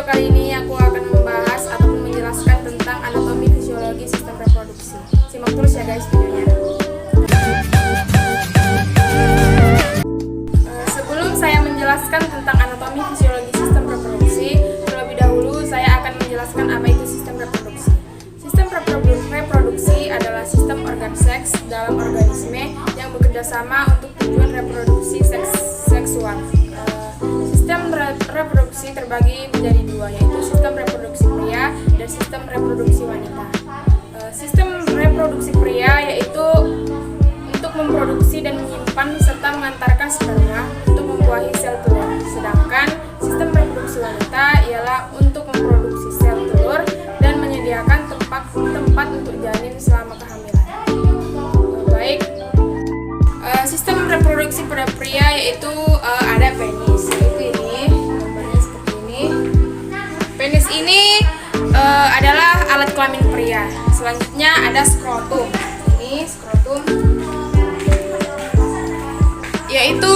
kali ini aku akan membahas ataupun menjelaskan tentang anatomi fisiologi sistem reproduksi. Simak terus ya guys videonya. Sebelum saya menjelaskan tentang anatomi fisiologi sistem reproduksi, terlebih dahulu saya akan menjelaskan apa itu sistem reproduksi. Sistem reproduksi adalah sistem organ seks dalam organisme yang bekerja sama untuk tujuan reproduksi seksual. Sistem reproduksi terbagi menjadi dua, yaitu sistem reproduksi pria dan sistem reproduksi wanita. Sistem reproduksi pria yaitu untuk memproduksi dan menyimpan serta mengantarkan sperma untuk membuahi sel telur. Sedangkan sistem reproduksi wanita ialah untuk memproduksi sel telur dan menyediakan tempat untuk janin selama kehamilan. Baik, sistem reproduksi pada pria yaitu ada penis. Penis ini adalah alat kelamin pria. Selanjutnya ada skrotum. Ini skrotum, yaitu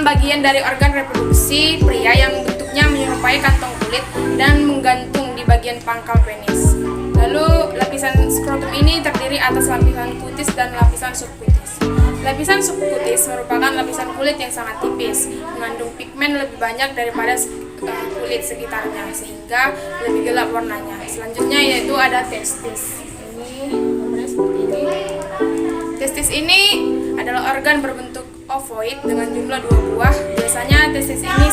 bagian dari organ reproduksi pria yang bentuknya menyerupai kantong kulit dan menggantung di bagian pangkal penis. Lalu lapisan skrotum ini terdiri atas lapisan kutis dan lapisan subkutis. Lapisan subkutis merupakan lapisan kulit yang sangat tipis, mengandung pigmen lebih banyak daripada kulit sekitarnya sehingga lebih gelap warnanya. Selanjutnya yaitu ada testis. Ini gambarnya seperti ini. Testis ini adalah organ berbentuk ovoid dengan jumlah 2 buah. Biasanya testis ini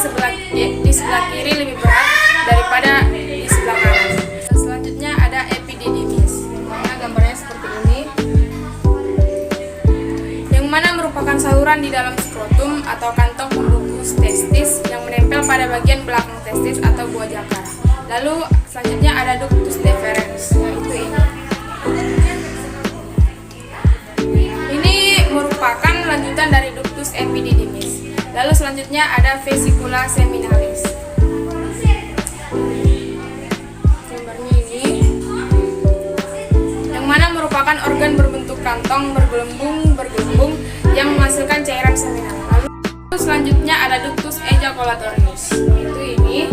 di sebelah kiri lebih berat daripada di sebelah kanan. Selanjutnya ada epididymis. Nah, gambarnya seperti ini. Yang mana merupakan saluran di dalam skrotum atau kantong pembungkus testis yang menempel pada bagian belakang testis atau buah jakar. Lalu selanjutnya ada ductus deferens, yaitu ini. Ini merupakan lanjutan dari ductus epididymis. Lalu selanjutnya ada vesicula seminalis. Gambarnya ini, yang mana merupakan organ berbentuk kantong bergelembung yang menghasilkan cairan seminal. Lalu selanjutnya ada ductus ejaculatorius, yaitu ini,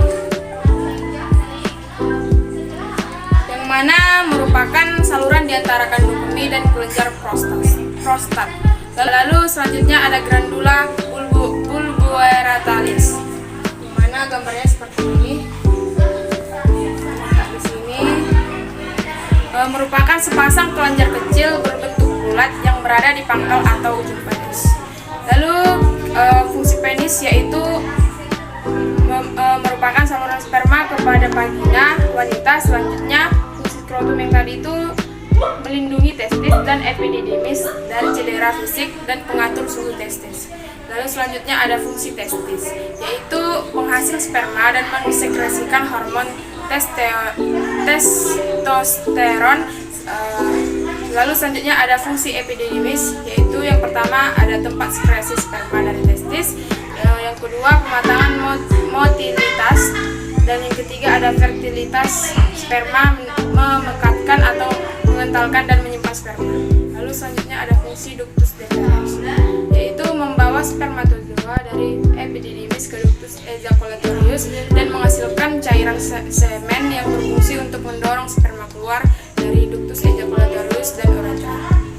yang mana merupakan saluran di antara kandung kemih dan kelenjar prostat. Lalu selanjutnya ada glandula bulboeratalis, yang mana gambarnya seperti ini. Di sini merupakan sepasang kelenjar kecil berbentuk bulat yang berada di pangkal atau ujung penis. Lalu fungsi penis yaitu merupakan saluran sperma kepada vagina wanita. Selanjutnya fungsi skrotum yang tadi itu melindungi testis dan epididymis dari cedera fisik dan pengatur suhu testis. Lalu selanjutnya ada fungsi testis, yaitu penghasil sperma dan mensekresikan hormon testosteron. Lalu selanjutnya ada fungsi epididymis, yaitu yang pertama ada tempat sekresi sperma dari testis, yang kedua pematangan motilitas, dan yang ketiga ada fertilitas sperma, memekatkan atau mengentalkan dan menyimpan sperma. Lalu selanjutnya ada fungsi ductus deferens, yaitu membawa spermatozoa dari epididymis ke ductus ejaculatorius dan menghasilkan cairan semen yang berfungsi untuk mendorong sperma keluar dari ductus ejaculatorius dan uretra.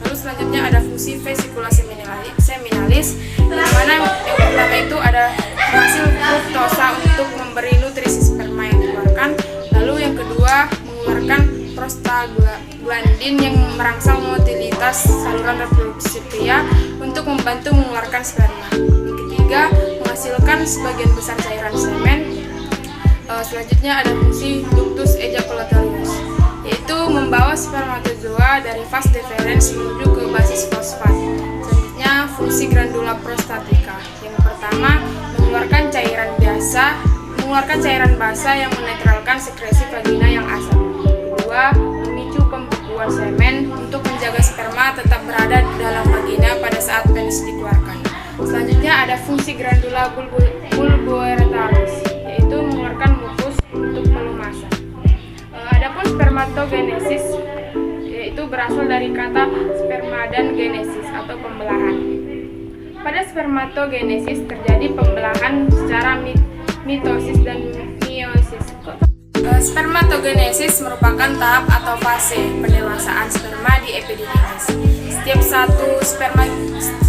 Lalu selanjutnya ada fungsi vesicula seminalis, yang mana yang pertama itu ada hasil fruktosa untuk memberi nutrisi sperma yang dikeluarkan. Lalu yang kedua mengeluarkan prostaglandin yang merangsang motilitas saluran reproduksi pria untuk membantu mengeluarkan sperma. Yang ketiga menghasilkan sebagian besar cairan semen. Selanjutnya ada fungsi ductus ejaculatorius, yaitu membawa spermatozoa dari vas deferens menuju ke basis fosfat. Selanjutnya fungsi glandula prostatica, yang pertama mengeluarkan cairan basah yang menetralkan sekresi vagina yang asam. Kedua, memicu pembekuan semen untuk menjaga sperma tetap berada dalam vagina pada saat penis dikeluarkan. Selanjutnya ada fungsi glandula bulboeratalis, yaitu mengeluarkan mukus untuk pelumasan. Adapun spermatogenesis, yaitu berasal dari kata sperma dan genesis atau pembelahan. Pada spermatogenesis terjadi pembelahan secara mitosis dan meiosis. Spermatogenesis merupakan tahap atau fase pendewasaan sperma di epididymis. Setiap satu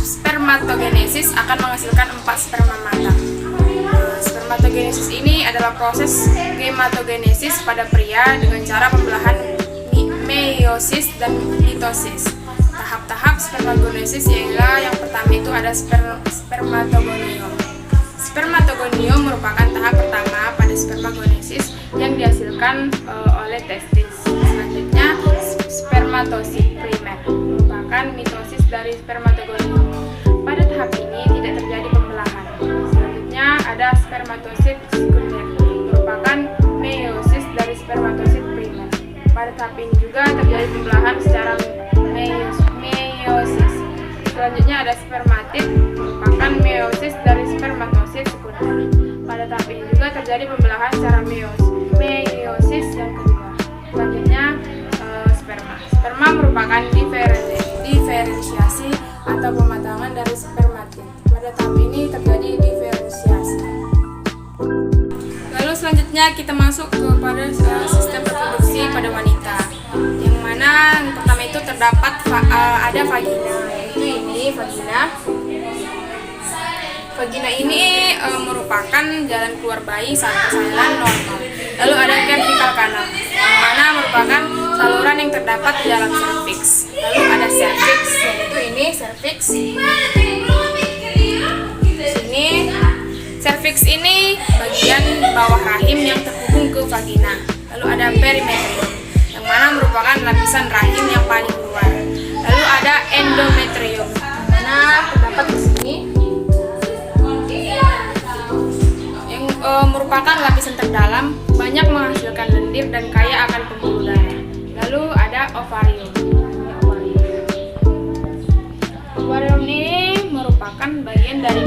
spermatogenesis akan menghasilkan 4 sperma matang. Spermatogenesis ini adalah proses gematogenesis pada pria dengan cara pembelahan meiosis dan mitosis. Tahap-tahap spermatogenesis ialah yang pertama itu ada spermatogonium. Spermatogonium merupakan tahap pertama pada spermagonesis yang dihasilkan oleh testis. Selanjutnya, spermatosit primer merupakan mitosis dari spermatogonium. Pada tahap ini tidak terjadi pembelahan. Selanjutnya ada spermatosit sekunder merupakan meiosis dari spermatosit primer. Pada tahap ini juga terjadi pembelahan secara meiosis. Selanjutnya ada spermatid merupakan meiosis dari spermatosit sekunder. Pada tahap ini juga terjadi pembelahan secara meiosis yang kedua. Selanjutnya sperma. Sperma merupakan diferensiasi atau pematangan dari spermatid. Pada tahap ini terjadi diferensiasi. Lalu selanjutnya kita masuk kepada sistem reproduksi pada wanita. Yang mana yang pertama itu terdapat ada vagina. Yaitu ini vagina. Vagina ini merupakan jalan keluar bayi saat persalinan normal. Lalu ada cervical canal, yang mana merupakan saluran yang terdapat di dalam cervix. Lalu ada cervix, yaitu ini cervix. Sini cervix ini bagian bawah rahim yang terhubung ke vagina. Lalu ada perimetrium, yang mana merupakan lapisan rahim yang paling luar. Lalu ada endometrium, yang mana terdapat di sini. Merupakan lapisan terdalam, banyak menghasilkan lendir dan kaya akan pembuluh darah. Lalu ada ovarium. Ovarium ini merupakan bagian dari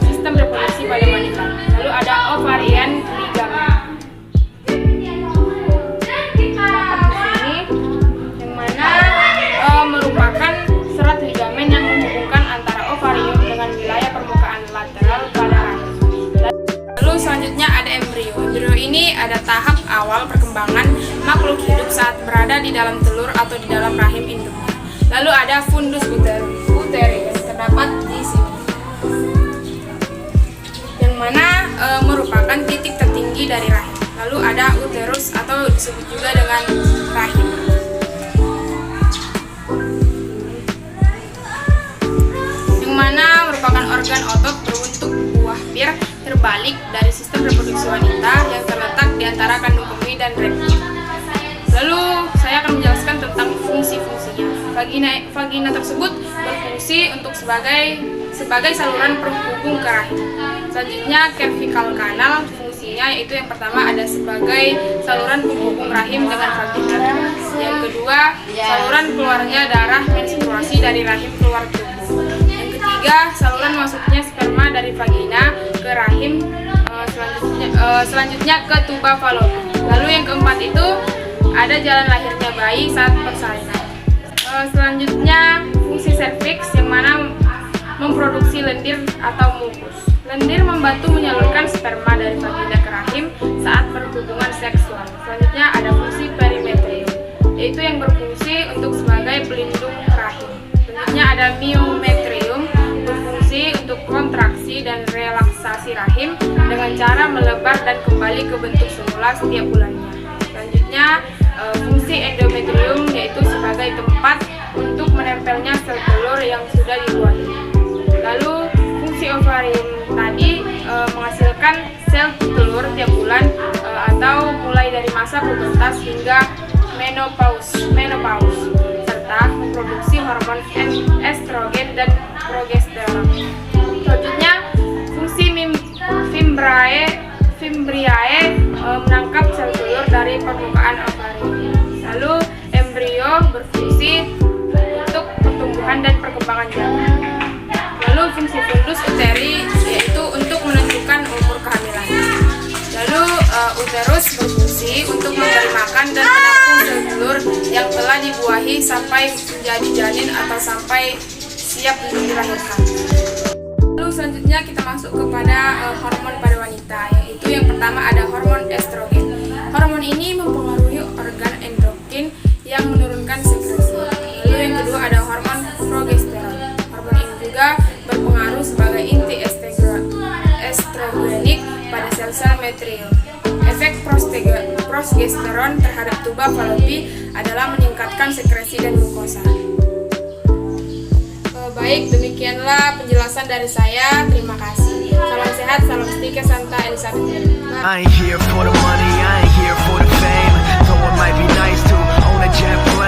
sistem reproduksi pada wanita. Lalu ada ovarian ligamen. Terdapat di sini, yang mana merupakan serat ligamen yang menghubungkan antara ovarium dengan wilayah permukaan lateral pada rahim. Selanjutnya ada embrio. Embrio ini ada tahap awal perkembangan makhluk hidup saat berada di dalam telur atau di dalam rahim induknya. Lalu ada fundus uteri yang terdapat di sini, yang mana merupakan titik tertinggi dari rahim. Lalu ada uterus atau disebut juga dengan rahim. Yang mana merupakan organ otot berbentuk buah pir terbalik dari sistem reproduksi wanita yang terletak di antara kandung kemih dan rektum. Lalu saya akan menjelaskan tentang fungsi-fungsinya. Vagina tersebut berfungsi untuk sebagai saluran penghubung ke rahim. Selanjutnya cervical canal, fungsinya yaitu yang pertama ada sebagai saluran penghubung rahim dengan vagina. Yang kedua, saluran keluarnya darah menstruasi dari rahim keluar tubuh. Yang ketiga, saluran masuknya sperma dari vagina ke rahim, selanjutnya ke tuba fallopian. Lalu yang keempat itu ada jalan lahirnya bayi saat persalinan. Selanjutnya fungsi cervix, yang mana memproduksi lendir atau mukus. Lendir membantu menyalurkan sperma dari vagina ke rahim saat berhubungan seksual. Selanjutnya ada fungsi perimetrium, yaitu yang berfungsi untuk sebagai pelindung rahim. Selanjutnya ada myometrium, berfungsi untuk kontraksi dan relaksasi rahim dengan cara melebar dan kembali ke bentuk semula setiap bulannya. Selanjutnya fungsi endometrium, yaitu sebagai tempat untuk menempelnya sel telur yang sudah dibuahi. Lalu fungsi ovarium tadi menghasilkan sel telur tiap bulan atau mulai dari masa pubertas hingga menopause serta memproduksi hormon estrogen dan progesteron. Selanjutnya fungsi fimbriae menangkap sel telur dari permukaan ovarium. Lalu embrio berfungsi untuk pertumbuhan dan perkembangan janin. Lalu fungsi fundus uteri yaitu untuk menentukan umur kehamilan. Lalu uterus berfungsi untuk memberi makan dan menampung sel telur yang telah dibuahi sampai menjadi janin atau sampai siap untuk dilahirkan. Lalu selanjutnya kita masuk kepada hormon pada wanita, yaitu yang pertama ada hormon estrogen. Hormon ini mempengaruhi organ endokrin yang menurunkan sekresi. Lalu yang kedua ada hormon progesteron. Hormon ini juga berpengaruh sebagai inti estrogenik pada sel-sel metrium. Efek progesteron terhadap tuba falopi adalah meningkatkan sekresi dan mukosa. Baik, demikianlah penjelasan dari saya. Terima kasih. Salam sehat, salam setia, Santa Elizabeth. I ain't here for the money, I ain't here for the fame. Though it might be nice to own a jet plane.